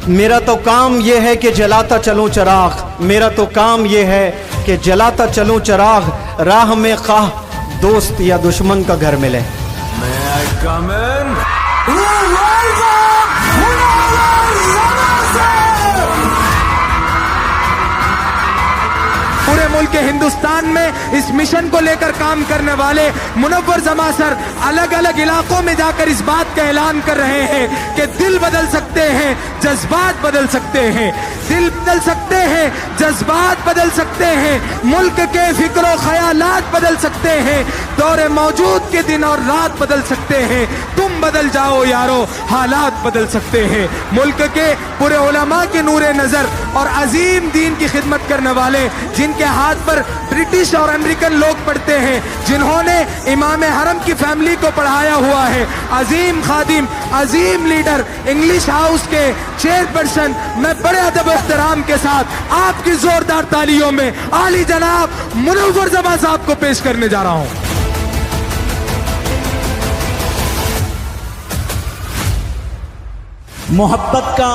मेरा तो काम ये है कि जलाता चलूं चिराग, मेरा तो काम ये है कि जलाता चलूं चिराग, राह में खाह दोस्त या दुश्मन का घर मिले। May I come in? पूरे मुल्क हिंदुस्तान में इस मिशन को लेकर काम करने वाले मुनव्वर जमा सर अलग अलग इलाकों में जाकर इस बात का ऐलान कर रहे हैं कि दिल बदल सकते हैं, जज्बात बदल सकते हैं, दिल बदल सकते हैं, जज्बात बदल सकते हैं, मुल्क के फिक्र ख्यालात बदल सकते हैं, दौरे मौजूद के दिन और रात बदल सकते हैं, तुम बदल जाओ यारो, हालात बदल सकते हैं। मुल्क के पूरे उलमा के नूरे नजर और अजीम दीन की खिदमत करने वाले, जिनके हाथ पर ब्रिटिश और अमेरिकन लोग पढ़ते हैं, जिन्होंने इमाम हरम की फैमिली को पढ़ाया हुआ है, अजीम खादिम, अजीम लीडर, इंग्लिश हाउस के चेयरपर्सन, मैं बड़े अदब एहतराम के साथ आपकी जोरदार तालियों में आली जनाब मुनव्वर जमा साहब को पेश करने जा रहा हूं। मोहब्बत का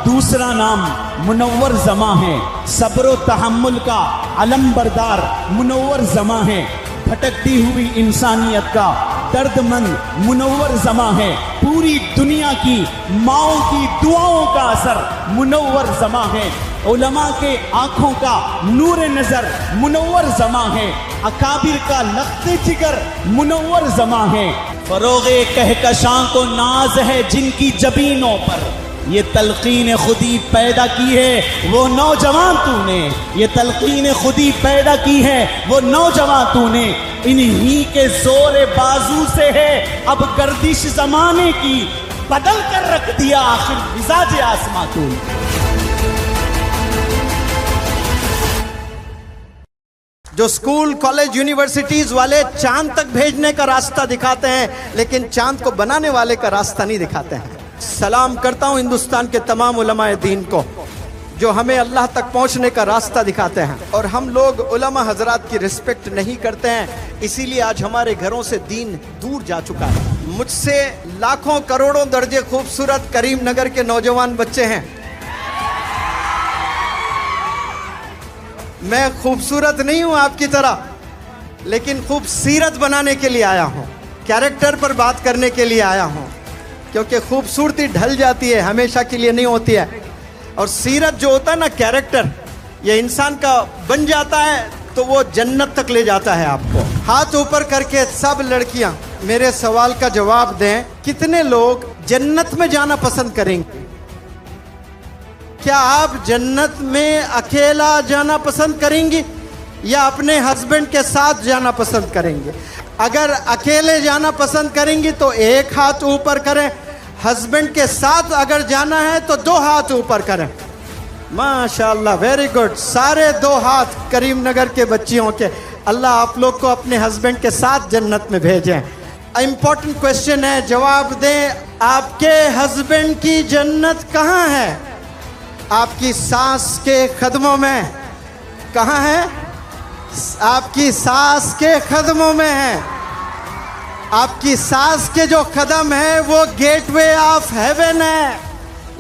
दूसरा नाम मुनव्वर जमा है, सब्र व तहम्मुल का अलम बरदार मुनव्वर जमा है, भटकती हुई इंसानियत का दर्दमंद मुनव्वर जमा है, पूरी दुनिया की माओं की दुआओं का असर मुनव्वर जमा है, उलमा के आंखों का नूर नजर मुनव्वर जमा है, अकाबिर का लख्ते जिगर मुनव्वर जमा है, फरोगे कहकशां को नाज है जिनकी जबीनों पर, ये तलकीन खुदी पैदा की है वो नौजवान तूने, ये तलकीन खुदी पैदा की है वो नौजवान तूने, इन्हीं के जोर बाजू से है अब गर्दिश जमाने की, बदल कर रख दिया आखिर मिजाज आसमां तूने। जो स्कूल कॉलेज यूनिवर्सिटीज वाले चांद तक भेजने का रास्ता दिखाते हैं, लेकिन चांद को बनाने वाले का रास्ता नहीं दिखाते हैं। सलाम करता हूं हिंदुस्तान के तमाम उलमाए दीन को जो हमें अल्लाह तक पहुंचने का रास्ता दिखाते हैं, और हम लोग उलमा हजरात की रिस्पेक्ट नहीं करते हैं, इसीलिए आज हमारे घरों से दीन दूर जा चुका है। मुझसे लाखों करोड़ों दर्जे खूबसूरत करीम नगर के नौजवान बच्चे हैं, मैं खूबसूरत नहीं हूं आपकी तरह, लेकिन खूबसीरत बनाने के लिए आया हूं, कैरेक्टर पर बात करने के लिए आया हूं, क्योंकि खूबसूरती ढल जाती है, हमेशा के लिए नहीं होती है, और सीरत जो होता है ना, कैरेक्टर, ये इंसान का बन जाता है तो वो जन्नत तक ले जाता है आपको। हाथ ऊपर करके सब लड़कियां मेरे सवाल का जवाब दें, कितने लोग जन्नत में जाना पसंद करेंगे? क्या आप जन्नत में अकेला जाना पसंद करेंगी या अपने हस्बैंड के साथ जाना पसंद करेंगे? अगर अकेले जाना पसंद करेंगी तो एक हाथ ऊपर करें, हस्बैंड के साथ अगर जाना है तो दो हाथ ऊपर करें। माशाअल्लाह, वेरी गुड, सारे दो हाथ करीम नगर के बच्चियों के। अल्लाह आप लोग को अपने हस्बैंड के साथ जन्नत में भेजें। इंपॉर्टेंट क्वेश्चन है, जवाब दें, आपके हस्बैंड की जन्नत कहाँ है? आपकी सास के कदमों में। कहाँ है? आपकी सास के कदमों में है। आपकी सास के जो कदम है वो गेटवे ऑफ हेवन है,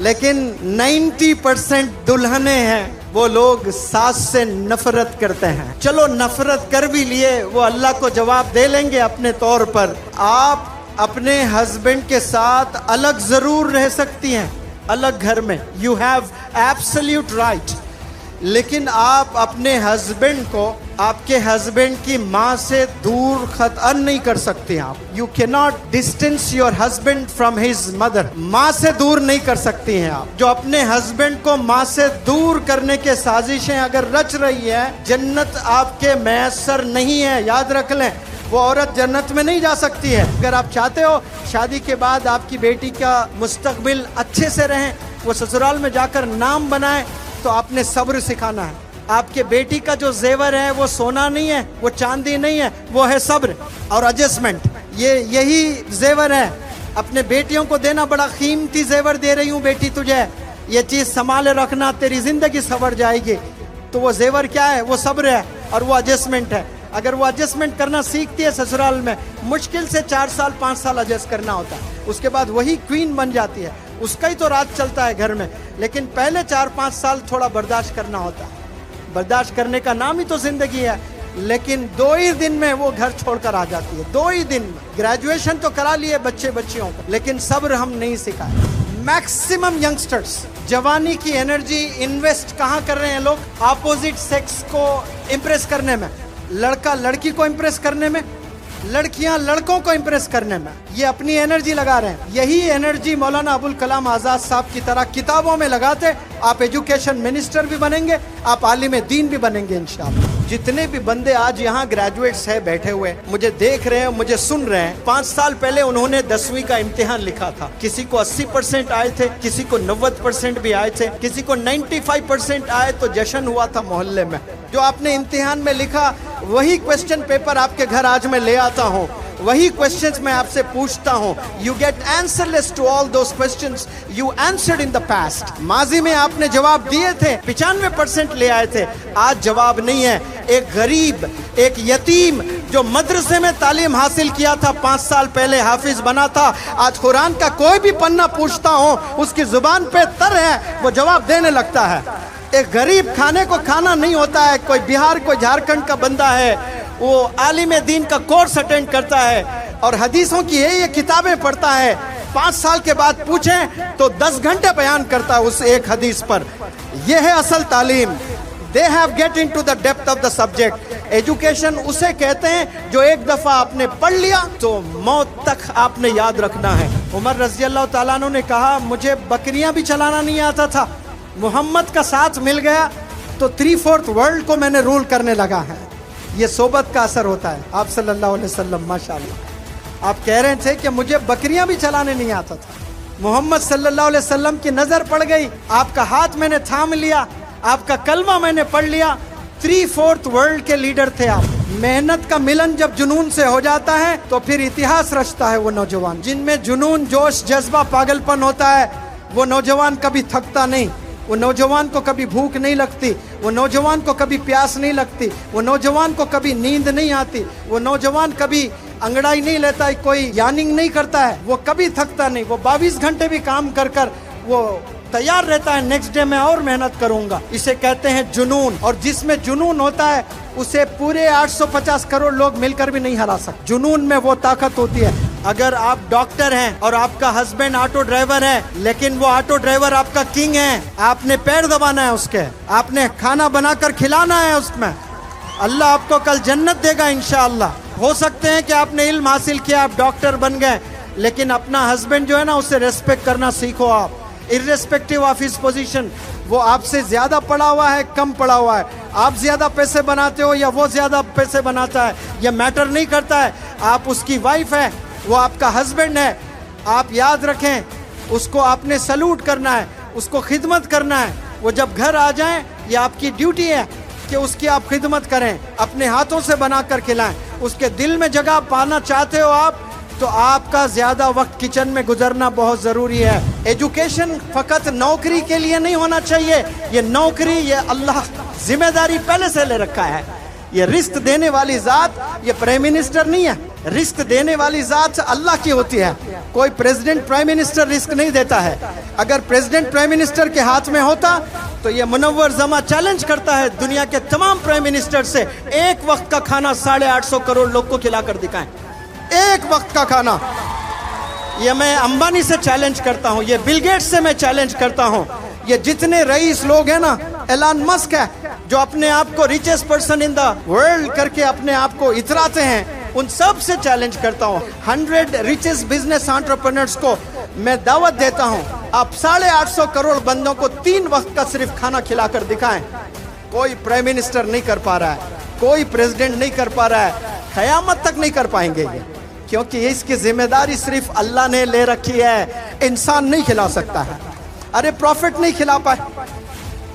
लेकिन 90% दुल्हने हैं वो लोग सास से नफरत करते हैं। चलो नफरत कर भी लिए, वो अल्लाह को जवाब दे लेंगे अपने तौर पर। आप अपने हस्बैंड के साथ अलग जरूर रह सकती हैं, अलग घर में, यू हैव एब्सोल्यूट राइट, लेकिन आप अपने हस्बैंड को आपके हस्बैंड की माँ से दूर खतन नहीं कर सकते। आप you can not distance your husband from his mother. माँ से दूर नहीं कर सकती हैं आप। जो अपने हस्बैंड को माँ से दूर करने के साजिशें अगर रच रही है, जन्नत आपके मैसर नहीं है, याद रख लें। वो औरत जन्नत में नहीं जा सकती है। अगर आप चाहते हो शादी के बाद आपकी बेटी का मुस्तकबिल अच्छे से रहे, वो ससुराल में जाकर नाम बनाए, तो आपने सब्र सिखाना है। आपके बेटी का जो जेवर है वो सोना नहीं है, वो चांदी नहीं है, वो है सब्र और एडजस्टमेंट। यही जेवर है। अपने बेटियों को देना, बड़ा कीमती जेवर दे रही हूँ बेटी तुझे, ये चीज़ संभाले रखना, तेरी जिंदगी संवर जाएगी। तो वो जेवर क्या है? वो सब्र है और वो एडजस्टमेंट है। अगर वो एडजस्टमेंट करना सीखती है ससुराल में, मुश्किल से 4 साल 5 साल एडजस्ट करना होता है, उसके बाद वही क्वीन बन जाती है। उसका ही तो राज चलता है घर में। लेकिन पहले 4-5 साल थोड़ा बर्दाश्त करना होता है। बर्दाश्त करने का नाम ही तो जिंदगी है। लेकिन 2 ही दिन में वो घर छोड़कर आ जाती है, 2 ही दिन में। ग्रेजुएशन तो करा लिए बच्चियों को, लेकिन सब्र हम नहीं सिखाए। मैक्सिमम यंगस्टर्स जवानी की एनर्जी इन्वेस्ट कहाँ कर रहे हैं लोग? अपोजिट सेक्स को इम्प्रेस करने में, लड़का लड़की को इम्प्रेस करने में, लड़कियां लड़कों को इम्प्रेस करने में ये अपनी एनर्जी लगा रहे हैं। यही एनर्जी मौलाना अबुल कलाम आज़ाद साहब की तरह किताबों में लगाते, आप एजुकेशन मिनिस्टर भी बनेंगे, आप आलिम दीन भी बनेंगे इंशाअल्लाह। जितने भी बंदे आज यहाँ ग्रेजुएट्स हैं बैठे हुए, मुझे देख रहे हैं, मुझे सुन रहे हैं, 5 साल पहले उन्होंने 10वीं का इम्तिहान लिखा था। किसी को 80% आए थे, किसी को 90% भी आए थे, किसी को 95% आए तो जश्न हुआ था मोहल्ले में। जो आपने इम्तिहान में लिखा वही क्वेश्चन पेपर आपके घर आज मैं ले आता हूँ, वही क्वेश्चंस मैं आपसे पूछता हूँ। You get answerless to all those questions you answered in the past. माजी में आपने जवाब दिए थे, 95% ले आए थे, आज जवाब नहीं है। एक गरीब, एक यतीम जो मदरसे में तालीम हासिल किया था, 5 साल पहले हाफिज बना था, आज कुरान का कोई भी पन्ना पूछता हूँ उसकी जुबान पे तर है, वो जवाब देने लगता है। एक गरीब खाने को खाना नहीं होता है, कोई बिहार कोई झारखंड का बंदा है, वो आलिम दीन का कोर्स अटेंड करता है और हदीसों की ये किताबें पढ़ता है, 5 साल के बाद पूछें तो 10 घंटे बयान करता है उस एक हदीस पर। यह है असल तालीम। They have get into the depth of the subject. Education उसे कहते हैं जो एक दफा आपने पढ़ लिया तो मौत तक आपने याद रखना है। उमर रज़ी अल्लाह ताला अन्हु ने कहा, मुझे बकरियां भी चलाना नहीं आता था, मोहम्मद का साथ मिल गया तो 3/4 वर्ल्ड को मैंने रूल करने लगा है। ये सोबत का असर होता है। आप सल्लल्लाहु अलैहि वसल्लम माशाअल्लाह, आप कह रहे थे कि मुझे बकरियां भी चलाने नहीं आता था, मोहम्मद सल्लल्लाहु अलैहि वसल्लम की नजर पड़ गई, आपका हाथ मैंने थाम लिया, आपका कलमा मैंने पढ़ लिया, 3/4 वर्ल्ड के लीडर थे आप। मेहनत का मिलन जब जुनून से हो जाता है तो फिर इतिहास रचता है वो नौजवान। जिनमें जुनून, जोश, जज्बा, पागलपन होता है, वो नौजवान कभी थकता नहीं, वो नौजवान को कभी भूख नहीं लगती, वो नौजवान को कभी प्यास नहीं लगती, वो नौजवान को कभी नींद नहीं आती, वो नौजवान कभी अंगड़ाई नहीं लेता है, कोई यानिंग नहीं करता है, वो कभी थकता नहीं, वो 22 घंटे भी काम कर कर वो तैयार रहता है, नेक्स्ट डे में और मेहनत करूंगा। इसे कहते हैं जुनून। और जिसमें जुनून होता है उसे पूरे 850 करोड़ लोग मिलकर भी नहीं हरा सकते। जुनून में वो ताकत होती है। अगर आप डॉक्टर हैं और आपका हस्बैंड ऑटो ड्राइवर है, लेकिन वो ऑटो ड्राइवर आपका किंग है, आपने पैर दबाना है उसके, आपने खाना बनाकर खिलाना है उसमें, अल्लाह आपको कल जन्नत देगा इंशाअल्लाह। हो सकते हैं कि आपने इल्म हासिल किया, आप डॉक्टर बन गए, लेकिन अपना हस्बैंड जो है ना उसे रेस्पेक्ट करना सीखो आप, इर्रेस्पेक्टिव ऑफ हिज पोजीशन। वो आपसे ज्यादा पढ़ा हुआ है, कम पढ़ा हुआ है, आप ज्यादा पैसे बनाते हो या वो ज्यादा पैसे बनाता है, ये मैटर नहीं करता है। आप उसकी वाइफ है, वो आपका हस्बैंड है, आप याद रखें उसको आपने सल्यूट करना है, उसको खिदमत करना है। वो जब घर आ जाएं, ये आपकी ड्यूटी है कि उसकी आप खिदमत करें, अपने हाथों से बनाकर खिलाएं। उसके दिल में जगह पाना चाहते हो आप, तो आपका ज्यादा वक्त किचन में गुजरना बहुत जरूरी है। एजुकेशन फकत नौकरी के लिए नहीं होना चाहिए, ये नौकरी ये अल्लाह जिम्मेदारी पहले से ले रखा है। ये रिस्क देने वाली जात ये प्राइम मिनिस्टर नहीं है, रिस्क देने वाली जात अल्लाह की होती है। कोई प्रेसिडेंट प्राइम मिनिस्टर रिस्क नहीं देता है। अगर प्रेसिडेंट प्राइम मिनिस्टर के हाथ में होता तो ये मुनव्वर जमा चैलेंज करता है दुनिया के तमाम प्राइम मिनिस्टर से, एक वक्त का खाना 850 करोड़ लोग को खिलाकर दिखाएं, एक वक्त का खाना। ये मैं अंबानी से चैलेंज करता हूँ, ये बिल गेट्स से मैं चैलेंज करता हूँ, ये जितने रईस लोग हैं ना, एलन मस्क है जो अपने आप को richest person in the world करके अपने आप को इतराते हैं, उन सब से चैलेंज करता हूँ। 100 रिचेस्ट बिजनेस एंटरप्रेन्योर्स को मैं दावत देता हूँ, आप 850 करोड़ बंदों को 3 वक्त का सिर्फ खाना खिलाकर दिखाएं। कोई प्राइम मिनिस्टर नहीं कर पा रहा है, कोई प्रेसिडेंट नहीं कर पा रहा है, क़यामत तक नहीं कर पाएंगे ये, क्योंकि इसकी जिम्मेदारी सिर्फ अल्लाह ने ले रखी है, इंसान नहीं खिला सकता है। अरे प्रॉफिट नहीं खिला पाए,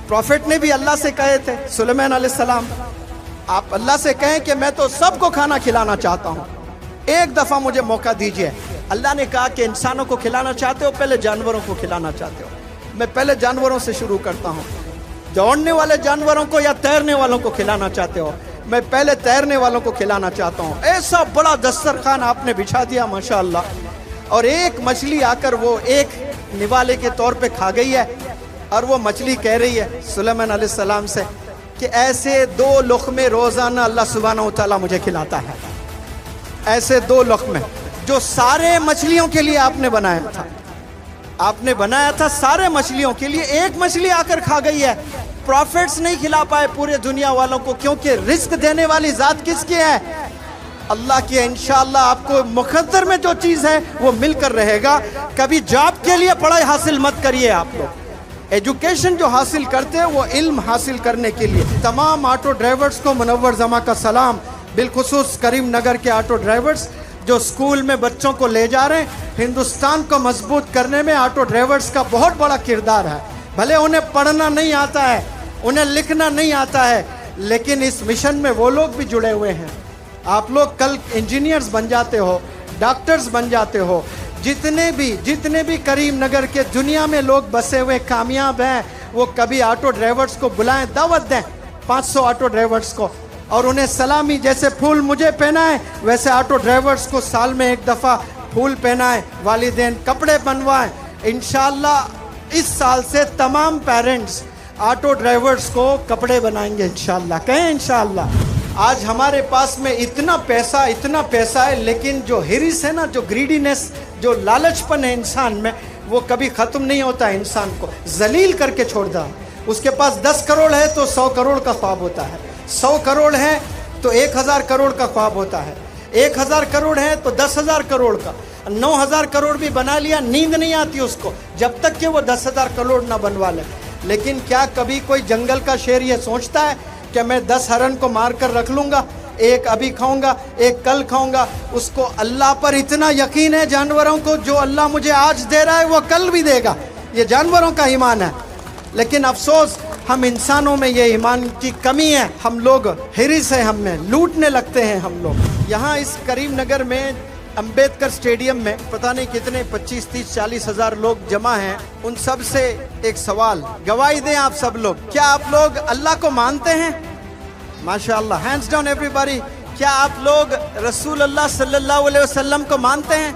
प्रॉफिट ने भी अल्लाह से कहे थे, सुलेमान अलैहिस्सलाम, आप अल्लाह से कहें कि मैं तो सबको खाना खिलाना चाहता हूँ, एक दफा मुझे मौका दीजिए। अल्लाह ने कहा कि इंसानों को खिलाना चाहते हो, पहले जानवरों को खिलाना चाहते हो। मैं पहले जानवरों से शुरू करता हूँ। दौड़ने वाले जानवरों को या तैरने वालों को खिलाना चाहते हो, मैं पहले तैरने वालों को खिलाना चाहता हूँ। ऐसा बड़ा दस्तरखान आपने बिछा दिया माशाअल्लाह, और एक मछली आकर वो एक निवाले के तौर पे खा गई है। और वो मछली कह रही है सुलेमान अलैहिस्सलाम से कि ऐसे 2 लुक़मे रोज़ाना अल्लाह सुब्हानहू व तआला मुझे खिलाता है, ऐसे 2 लुक़मे जो सारे मछलियों के लिए आपने बनाया था। आपने बनाया था सारे मछलियों के लिए, एक मछली आकर खा गई है। प्रॉफिट्स नहीं खिला पाए पूरे दुनिया वालों को, क्योंकि रिस्क देने वाली ज़ात किसकी है? अल्लाह की है। इंशाअल्लाह आपको मुक़द्दर में जो चीज़ है वो मिलकर रहेगा। कभी जॉब के लिए पढ़ाई हासिल मत करिए आप लोग, एजुकेशन जो हासिल करते हैं वो इल्म हासिल करने के लिए। तमाम ऑटो ड्राइवर्स को मुनव्वर जमा का सलाम, बिलखुसूस करीम नगर के ऑटो ड्राइवर्स जो स्कूल में बच्चों को ले जा रहे हैं। हिंदुस्तान को मजबूत करने में ऑटो ड्राइवर्स का बहुत बड़ा किरदार है। भले उन्हें पढ़ना नहीं आता है, उन्हें लिखना नहीं आता है, लेकिन इस मिशन में वो लोग भी जुड़े हुए हैं। आप लोग कल इंजीनियर्स बन जाते हो, डॉक्टर्स बन जाते हो। जितने भी करीम नगर के दुनिया में लोग बसे हुए कामयाब हैं, वो कभी ऑटो ड्राइवर्स को बुलाएं, दावत दें 500 ऑटो ड्राइवर्स को, और उन्हें सलामी, जैसे फूल मुझे पहनाएं वैसे ऑटो ड्राइवर्स को साल में एक दफ़ा फूल पहनाएं, वालिदैन कपड़े बनवाएं। इंशाअल्लाह इस साल से तमाम पेरेंट्स ऑटो ड्राइवर्स को कपड़े बनाएंगे इंशाअल्लाह। कहें इंशाअल्लाह। आज हमारे पास में इतना पैसा है, लेकिन जो हिरिस है ना, जो ग्रीडीनेस, जो लालचपन है इंसान में, वो कभी ख़त्म नहीं होता है। इंसान को जलील करके छोड़ दा। उसके पास 10 करोड़ है तो 100 करोड़ का ख्वाब होता है, 100 करोड़ है तो 1000 करोड़ का ख्वाब होता है, 1000 करोड़ है तो 10,000 करोड़ का, 9,000 करोड़ भी बना लिया, नींद नहीं आती उसको जब तक कि वो 10,000 करोड़ ना बनवा ले। लेकिन क्या कभी कोई जंगल का शेर ये सोचता है कि मैं 10 हरन को मार कर रख लूँगा, एक अभी खाऊंगा, एक कल खाऊंगा? उसको अल्लाह पर इतना यकीन है, जानवरों को, जो अल्लाह मुझे आज दे रहा है वो कल भी देगा। ये जानवरों का ईमान है। लेकिन अफसोस हम इंसानों में ये ईमान की कमी है। हम लोग हिरिस है, हमें लूटने लगते हैं हम लोग। यहाँ इस करीम नगर में अंबेडकर स्टेडियम में पता नहीं कितने 25, 30, 40 हज़ार लोग जमा हैं। उन सब से एक सवाल, गवाही दें आप सब लोग, क्या आप लोग अल्लाह को मानते हैं? माशाअल्लाह, हैंड्स डाउन एवरीबॉडी। क्या आप लोग रसूल अल्लाह सल्लल्लाहु अलैहि वसल्लम को मानते हैं?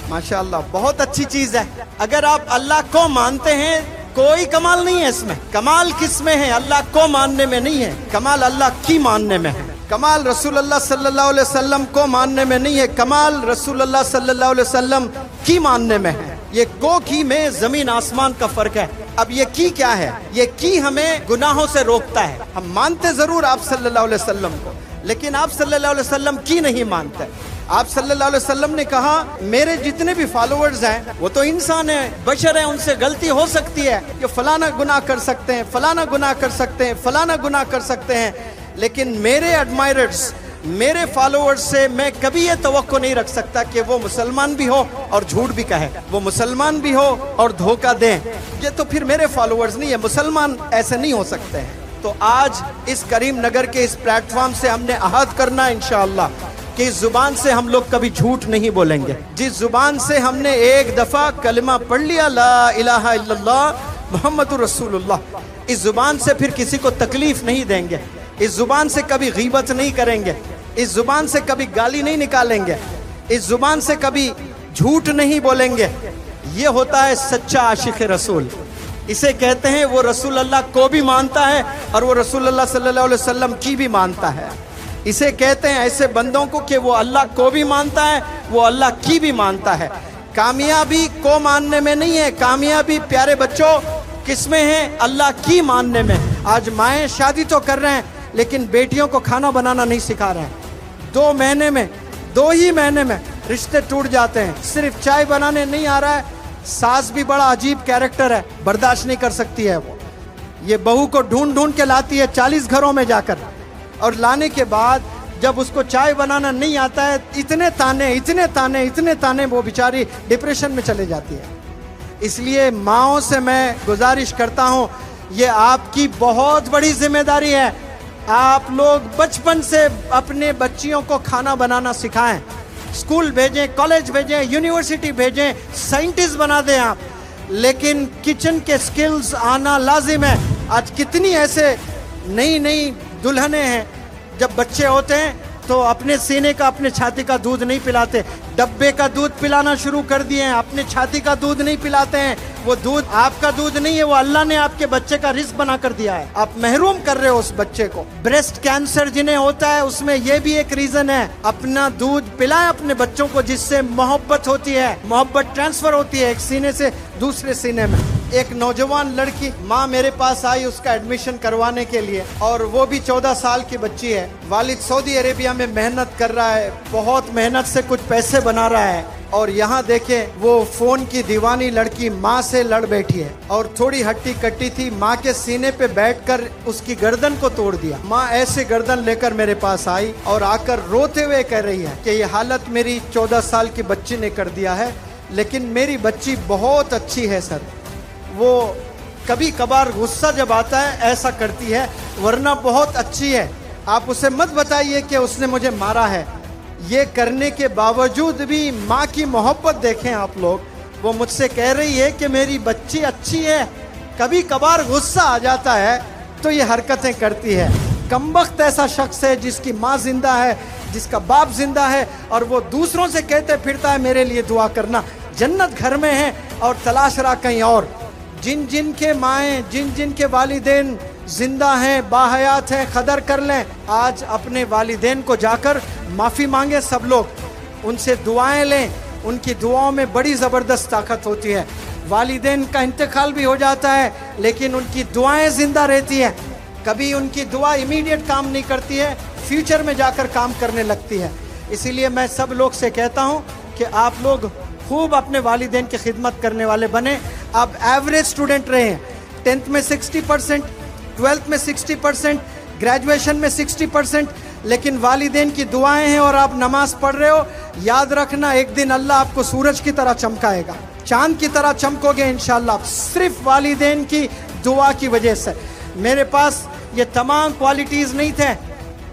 माशाअल्लाह, बहुत अच्छी चीज़ है। अगर आप अल्लाह को मानते हैं, कोई कमाल नहीं है इसमें। कमाल किस में है? अल्लाह को मानने में नहीं है, कमाल अल्लाह की मानने में है। कमाल रसूल अल्लाह सल्लल्लाहु अलैहि वसल्लम को मानने में नहीं है, कमाल रसूल अल्लाह सल्लल्लाहु अलैहि वसल्लम की मानने में है। ये को की में ज़मीन आसमान का फ़र्क है। अब ये की क्या है? ये की हमें गुनाहों से रोकता है। हम मानते ज़रूर आप सल्लल्लाहु अलैहि वसल्लम को, लेकिन आप सल्लल्लाहु अलैहि वसल्लम की नहीं मानते। आप सल्लल्लाहु अलैहि वसल्लम ने कहा मेरे जितने भी फॉलोअर्स हैं वो तो इंसान हैं, बशर हैं, उनसे गलती हो सकती है कि फलाना गुनाह कर सकते हैं, फलाना गुनाह कर सकते हैं, फलाना गुनाह कर सकते हैं, लेकिन मेरे एडमायरर्स, मेरे फॉलोअर्स से मैं कभी ये तवक्को नहीं रख सकता कि वो मुसलमान भी हो और झूठ भी कहे, वो मुसलमान भी हो और धोखा दें। ये तो फिर मेरे फॉलोअर्स नहीं है, मुसलमान ऐसे नहीं हो सकते हैं। तो आज इस करीम नगर के इस प्लेटफॉर्म से हमने अहद करना है इंशाअल्लाह कि इस जुबान से हम लोग कभी झूठ नहीं बोलेंगे। जिस जुबान से हमने एक दफ़ा कलमा पढ़ लिया ला इलाहा इल्लल्लाह मुहम्मदुर रसूलुल्लाह, इस जुबान से फिर किसी को तकलीफ नहीं देंगे, इस जुबान से कभी गीबत नहीं करेंगे, इस जुबान से कभी गाली नहीं निकालेंगे, इस जुबान से कभी झूठ नहीं बोलेंगे। ये होता है सच्चा आशिक रसूल। इसे कहते हैं वो रसूल अल्लाह को भी मानता है और वो रसूल अल्लाह सल्लल्लाहु अलैहि वसल्लम की भी मानता है। इसे कहते हैं ऐसे बंदों को कि वो अल्लाह को भी मानता है, वो अल्लाह की भी मानता है। कामयाबी को मानने में नहीं है, कामयाबी प्यारे बच्चों किस में है? अल्लाह की मानने में। आज माएँ शादी तो कर रहे हैं लेकिन बेटियों को खाना बनाना नहीं सिखा रहे हैं। 2 महीने में, 2 ही महीने में रिश्ते टूट जाते हैं। सिर्फ चाय बनाने नहीं आ रहा है, सास भी बड़ा अजीब कैरेक्टर है, बर्दाश्त नहीं कर सकती है वो। ये बहू को ढूंढ ढूंढ के लाती है 40 घरों में जाकर, और लाने के बाद जब उसको चाय बनाना नहीं आता है, इतने ताने वो बेचारी डिप्रेशन में चले जाती है। इसलिए माँओं से मैं गुजारिश करता हूँ, ये आपकी बहुत बड़ी जिम्मेदारी है। आप लोग बचपन से अपने बच्चियों को खाना बनाना सिखाएं, स्कूल भेजें, कॉलेज भेजें, यूनिवर्सिटी भेजें, साइंटिस्ट बना दें आप, लेकिन किचन के स्किल्स आना लाजिम है। आज कितनी ऐसे नई नई दुल्हनें हैं, जब बच्चे होते हैं तो अपने सीने का, अपने छाती का दूध नहीं पिलाते, डब्बे का दूध पिलाना शुरू कर दिए हैं, अपने छाती का दूध नहीं पिलाते हैं। वो दूध आपका दूध नहीं है, वो अल्लाह ने आपके बच्चे का रिस्क बना कर दिया है, आप महरूम कर रहे हो उस बच्चे को। ब्रेस्ट कैंसर जिन्हें होता है उसमें ये भी एक रीजन है, अपना दूध पिलाएं अपने बच्चों को, जिससे मोहब्बत होती है, मोहब्बत ट्रांसफर होती है एक सीने से दूसरे सीने में। एक नौजवान लड़की माँ मेरे पास आई उसका एडमिशन करवाने के लिए, और वो भी 14 साल की बच्ची है। वालिद सऊदी अरेबिया में मेहनत कर रहा है, बहुत मेहनत से कुछ पैसे बना रहा है, और यहाँ देखें वो फोन की दीवानी लड़की माँ से लड़ बैठी है, और थोड़ी हट्टी कट्टी थी, माँ के सीने पे बैठकर उसकी गर्दन को तोड़ दिया। माँ ऐसे गर्दन लेकर मेरे पास आई और आकर रोते हुए कह रही है कि ये हालत मेरी 14 साल की बच्ची ने कर दिया है, लेकिन मेरी बच्ची बहुत अच्छी है सर। वो कभी कभार गुस्सा जब आता है ऐसा करती है, वरना बहुत अच्छी है। आप उसे मत बताइए कि उसने मुझे मारा है। ये करने के बावजूद भी माँ की मोहब्बत देखें आप लोग, वो मुझसे कह रही है कि मेरी बच्ची अच्छी है, कभी कभार गुस्सा आ जाता है तो ये हरकतें करती है। कमबख्त ऐसा शख्स है जिसकी माँ जिंदा है, जिसका बाप जिंदा है, और वो दूसरों से कहते फिरता है मेरे लिए दुआ करना, जन्नत घर में है और तलाश रहा कहीं और। जिन जिन के माएँ, जिन जिन के वालिदैन जिंदा हैं, बाहयात हैं, कदर कर लें। आज अपने वालिदैन को जाकर माफ़ी मांगे सब लोग, उनसे दुआएं लें, उनकी दुआओं में बड़ी ज़बरदस्त ताकत होती है। वालिदैन का इंतकाल भी हो जाता है लेकिन उनकी दुआएं ज़िंदा रहती है। कभी उनकी दुआ इमीडिएट काम नहीं करती है, फ्यूचर में जाकर काम करने लगती है। इसीलिए मैं सब लोग से कहता हूँ कि आप लोग खूब अपने वालिदैन की खिदमत करने वाले बने। आप एवरेज स्टूडेंट रहे हैं, 10th में 60%, 12th में 60%, ग्रेजुएशन में 60%, लेकिन वालिदैन की दुआएं हैं और आप नमाज पढ़ रहे हो। याद रखना एक दिन अल्लाह आपको सूरज की तरह चमकाएगा, चांद की तरह चमकोगे इंशाल्लाह, सिर्फ वालिदैन की दुआ की वजह से। मेरे पास ये तमाम क्वालिटीज़ नहीं थे,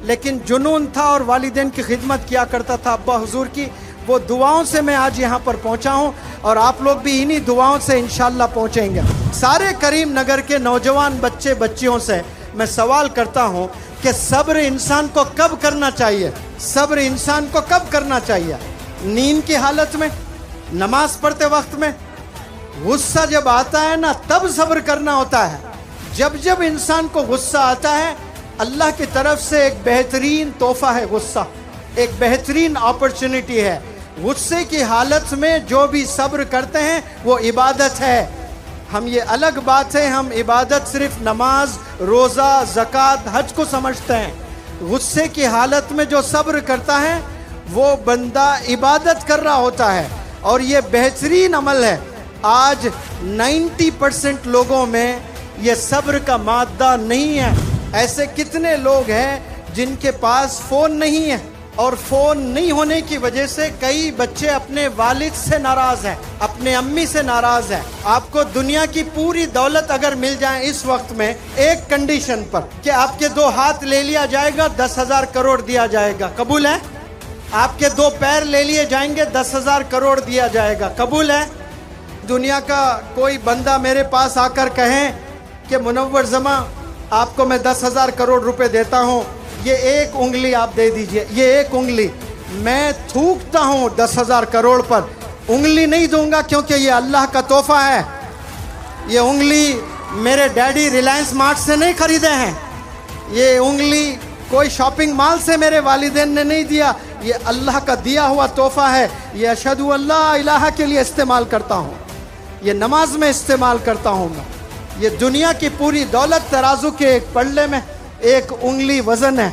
लेकिन जुनून था और वालिदैन की खिदमत किया करता था अब्बा हुजूर की। वो दुआओं से मैं आज यहाँ पर पहुँचा हूँ और आप लोग भी इन्हीं दुआओं से इंशाल्लाह पहुँचेंगे। सारे करीम नगर के नौजवान बच्चे बच्चियों से मैं सवाल करता हूँ कि सब्र इंसान को कब करना चाहिए? सब्र इंसान को कब करना चाहिए? नींद की हालत में, नमाज पढ़ते वक्त में? गुस्सा जब आता है ना तब सब्र करना होता है। जब जब इंसान को गुस्सा आता है, अल्लाह की तरफ से एक बेहतरीन तोहफा है गुस्सा, एक बेहतरीन अपॉर्चुनिटी है। गुस्से की हालत में जो भी सब्र करते हैं वो इबादत है। हम ये अलग बात है, हम इबादत सिर्फ नमाज, रोज़ा, ज़कात, हज को समझते हैं। गुस्से की हालत में जो सब्र करता है वो बंदा इबादत कर रहा होता है, और ये बेहतरीन अमल है। आज 90% लोगों में ये सब्र का मादा नहीं है। ऐसे कितने लोग हैं जिनके पास फ़ोन नहीं है, और फ़ोन नहीं होने की वजह से कई बच्चे अपने वालिद से नाराज़ हैं, अपने अम्मी से नाराज़ हैं। आपको दुनिया की पूरी दौलत अगर मिल जाए इस वक्त में, एक कंडीशन पर कि आपके 2 हाथ ले लिया जाएगा, 10,000 करोड़ दिया जाएगा, कबूल है? आपके 2 पैर ले लिए जाएंगे, 10,000 करोड़ दिया जाएगा, कबूल है? दुनिया का कोई बंदा मेरे पास आकर कहे कि मुनव्वर जमा आपको मैं 10,000 करोड़ रुपए देता हूँ, ये एक उंगली आप दे दीजिए, ये एक उंगली, मैं थूकता हूँ 10,000 करोड़ पर, उंगली नहीं दूंगा क्योंकि ये अल्लाह का तोहफा है। ये उंगली मेरे डैडी रिलायंस मार्ट से नहीं खरीदे हैं, ये उंगली कोई शॉपिंग मॉल से मेरे वालिदैन ने नहीं दिया, ये अल्लाह का दिया हुआ तोहफा है। ये अशहदु अल्ला इलाहा के लिए इस्तेमाल करता हूँ, ये नमाज में इस्तेमाल करता हूँ मैं। ये दुनिया की पूरी दौलत तराजू के एक पल्ले में एक उंगली वजन है।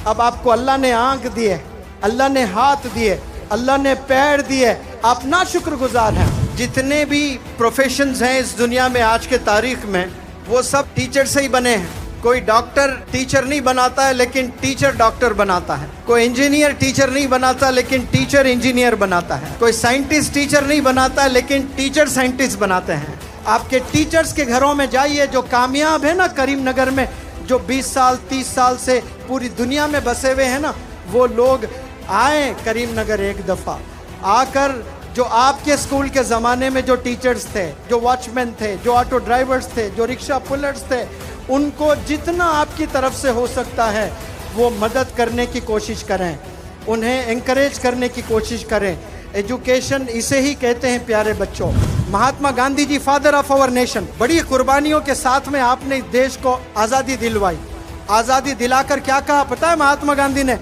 अब आपको अल्लाह ने आंख दिए, अल्लाह ने हाथ दिए, अल्लाह ने पैर दिए, आप ना शुक्रगुजार हैं। जितने भी प्रोफेशंस हैं इस दुनिया में आज के तारीख में, वो सब टीचर से ही बने हैं। कोई डॉक्टर टीचर नहीं बनाता है लेकिन टीचर डॉक्टर बनाता है। कोई इंजीनियर टीचर नहीं बनाता लेकिन टीचर इंजीनियर बनाता है। कोई साइंटिस्ट टीचर नहीं बनाता है लेकिन टीचर साइंटिस्ट बनाते हैं। आपके टीचर्स के घरों में जाइए जो कामयाब है ना करीम नगर में, जो 20 साल 30 साल से पूरी दुनिया में बसे हुए हैं ना, वो लोग आए करीम नगर एक दफ़ा आकर। जो आपके स्कूल के ज़माने में जो टीचर्स थे, जो वॉचमैन थे, जो ऑटो ड्राइवर्स थे, जो रिक्शा पुलर्स थे, उनको जितना आपकी तरफ से हो सकता है वो मदद करने की कोशिश करें, उन्हें encourage करने की कोशिश करें। एजुकेशन इसे ही कहते हैं प्यारे बच्चों। Mahatma Gandhi ji father of our nation, बड़ी कुर्बानियों के साथ में आपने इस देश को आज़ादी दिलवाई। आज़ादी दिलाकर क्या कहा पता है महात्मा गांधी ने?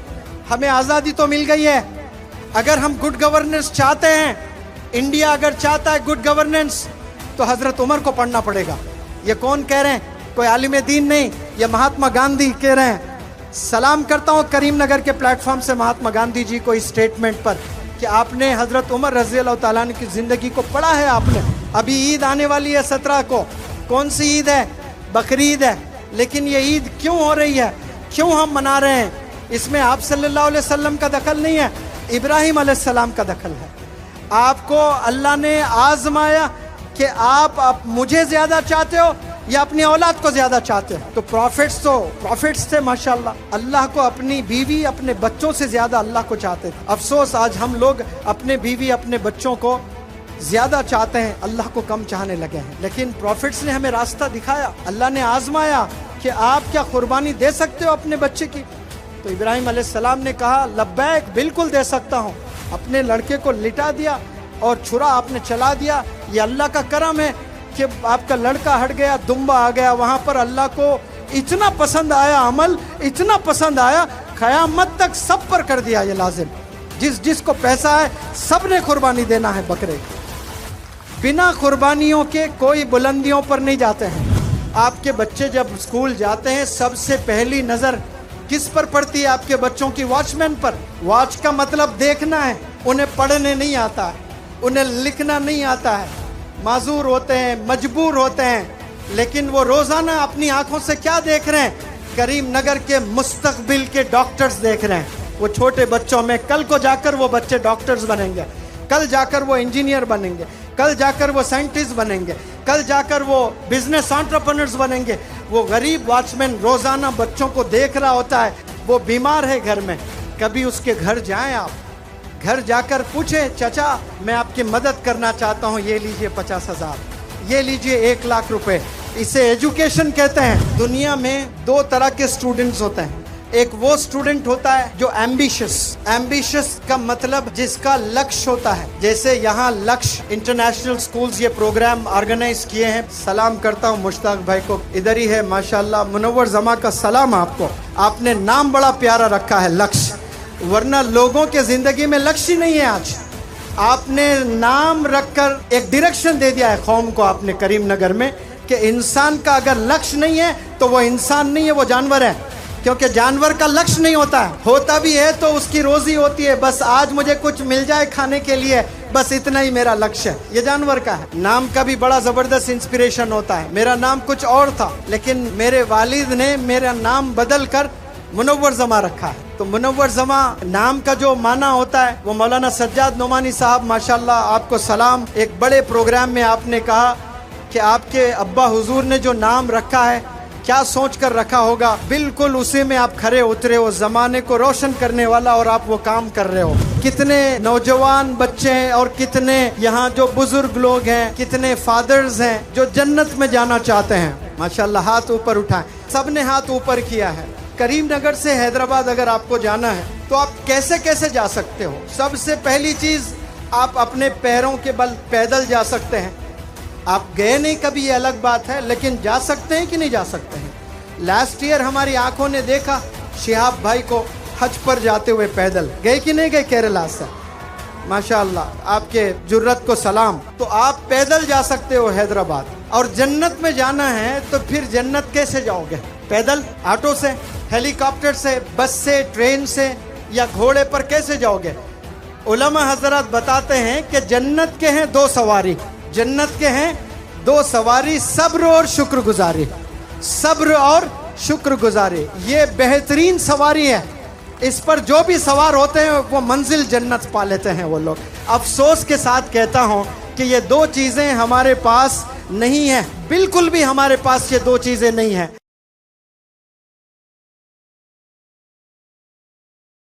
हमें आज़ादी तो मिल गई है, अगर हम गुड गवर्नेंस चाहते हैं, इंडिया अगर चाहता है गुड गवर्नेंस, तो हजरत उमर को पढ़ना पड़ेगा। ये कौन कह रहे हैं? कोई आलिम दीन नहीं, ये महात्मा गांधी कह रहे हैं। सलाम करता हूँ करीमनगर के प्लेटफॉर्म से महात्मा गांधी जी को इस स्टेटमेंट पर कि आपने हजरत उमर रज़ी अल्लाह ताला अन्हु की ज़िंदगी को पढ़ा है आपने। अभी ईद आने वाली है 17 को, कौन सी ईद है? बकरीद है। लेकिन ये ईद क्यों हो रही है, क्यों हम मना रहे हैं? इसमें आप सल्लल्लाहु अलैहि वसल्लम का दखल नहीं है, इब्राहिम अलैहिस्सलाम का दखल है। आपको अल्लाह ने आजमाया कि आप मुझे ज़्यादा चाहते हो या अपनी औलाद को ज़्यादा चाहते हो। तो प्रॉफिट्स थे माशाल्लाह, अल्लाह को अपनी बीवी अपने बच्चों से ज़्यादा अल्लाह को चाहते थे। अफसोस आज हम लोग अपने बीवी अपने बच्चों को ज़्यादा चाहते हैं, अल्लाह को कम चाहने लगे हैं। लेकिन प्रॉफिट्स ने हमें रास्ता दिखाया, अल्लाह ने आजमाया कि आप क्या कुर्बानी दे सकते हो अपने बच्चे की। तो इब्राहिम अलैहिस्सलाम ने कहा लब्बैक, बिल्कुल दे सकता हूँ। अपने लड़के को लिटा दिया और छुरा आपने चला दिया। ये अल्लाह का करम है कि आपका लड़का हट गया, दुम्बा आ गया। वहाँ पर अल्लाह को इतना पसंद आया अमल, इतना पसंद आया, क़यामत तक सब पर कर दिया ये लाजिम। जिसको पैसा है सब ने कुर्बानी देना है बकरे। बिना कुर्बानियों के कोई बुलंदियों पर नहीं जाते हैं। आपके बच्चे जब स्कूल जाते हैं सबसे पहली नज़र किस पर पड़ती है? आपके बच्चों की वॉचमैन पर। वॉच का मतलब देखना है, उन्हें पढ़ने नहीं आता है, उन्हें लिखना नहीं आता है, माजूर होते हैं, मजबूर होते हैं। लेकिन वो रोज़ाना अपनी आंखों से क्या देख रहे हैं? करीमनगर के मुस्तकबिल के डॉक्टर्स देख रहे हैं। वो छोटे बच्चों में कल को जाकर वो बच्चे डॉक्टर्स बनेंगे, कल जाकर वो इंजीनियर बनेंगे, कल जाकर वो साइंटिस्ट बनेंगे, कल जाकर वो बिजनेस एंटरप्रेन्योर्स बनेंगे। वो गरीब वॉचमैन रोज़ाना बच्चों को देख रहा होता है। वो बीमार है घर में, कभी उसके घर जाएं आप, घर जाकर पूछे चाचा मैं आपकी मदद करना चाहता हूँ, ये लीजिए 50,000, ये लीजिए 1 लाख रुपए। इसे एजुकेशन कहते हैं। दुनिया में 2 तरह के स्टूडेंट्स होते हैं। एक वो स्टूडेंट होता है जो एम्बिशियस का मतलब जिसका लक्ष्य होता है। जैसे यहाँ लक्ष्य इंटरनेशनल स्कूल्स ये प्रोग्राम ऑर्गेनाइज किए हैं। सलाम करता हूँ मुश्ताक भाई को, इधर ही है माशाल्लाह। मुनव्वर जमा का सलाम आपको, आपने नाम बड़ा प्यारा रखा है लक्ष्य, वरना लोगों के जिंदगी में लक्ष्य ही नहीं है। आज आपने नाम रखकर एक डायरेक्शन दे दिया है कौम को आपने करीमनगर में कि इंसान का अगर लक्ष्य नहीं है तो वो इंसान नहीं है, वो जानवर है। क्योंकि जानवर का लक्ष्य नहीं होता है, होता भी है तो उसकी रोजी होती है, बस आज मुझे कुछ मिल जाए खाने के लिए, बस इतना ही मेरा लक्ष्य है। ये जानवर का है। नाम का भी बड़ा जबरदस्त इंस्पिरेशन होता है। मेरा नाम कुछ और था, लेकिन मेरे वालिद ने मेरा नाम बदल कर मुनव्वर जमा रखा है। तो मुनव्वर जमा नाम का जो माना होता है वो मौलाना सज्जाद नोमानी साहब माशाल्लाह आपको सलाम। एक बड़े प्रोग्राम में आपने कहा कि आपके अब्बा हुजूर ने जो नाम रखा है क्या सोच कर रखा होगा, बिल्कुल उसी में आप खरे उतरे हो, जमाने को रोशन करने वाला, और आप वो काम कर रहे हो। कितने नौजवान बच्चे हैं और कितने यहाँ जो बुजुर्ग लोग हैं, कितने फादर्स हैं जो जन्नत में जाना चाहते हैं। माशाल्लाह हाथ ऊपर उठाएं, सबने हाथ ऊपर किया है। करीमनगर से हैदराबाद अगर आपको जाना है तो आप कैसे कैसे जा सकते हो? सबसे पहली चीज आप अपने पैरों के बल पैदल जा सकते हैं। आप गए नहीं कभी ये अलग बात है, लेकिन जा सकते हैं कि नहीं जा सकते हैं। लास्ट ईयर हमारी आंखों ने देखा शिहाब भाई को हज पर जाते हुए पैदल, गए कि नहीं गए केरला से? माशाअल्लाह आपके जुर्रत को सलाम। तो आप पैदल जा सकते हो हैदराबाद, और जन्नत में जाना है तो फिर जन्नत कैसे जाओगे? पैदल, ऑटो से, हेलीकॉप्टर से, बस से, ट्रेन से, या घोड़े पर कैसे जाओगे? उलमा हजरत बताते हैं कि जन्नत के हैं 2 सवारी, जन्नत के हैं 2 सवारी, सब्र और शुक्रगुजारी। सब्र और शुक्रगुजारी ये बेहतरीन सवारी है। इस पर जो भी सवार होते हैं वो मंजिल जन्नत पा लेते हैं वो लोग। अफसोस के साथ कहता हूँ कि ये 2 चीज़ें हमारे पास नहीं है, बिल्कुल भी हमारे पास ये 2 चीज़ें नहीं है।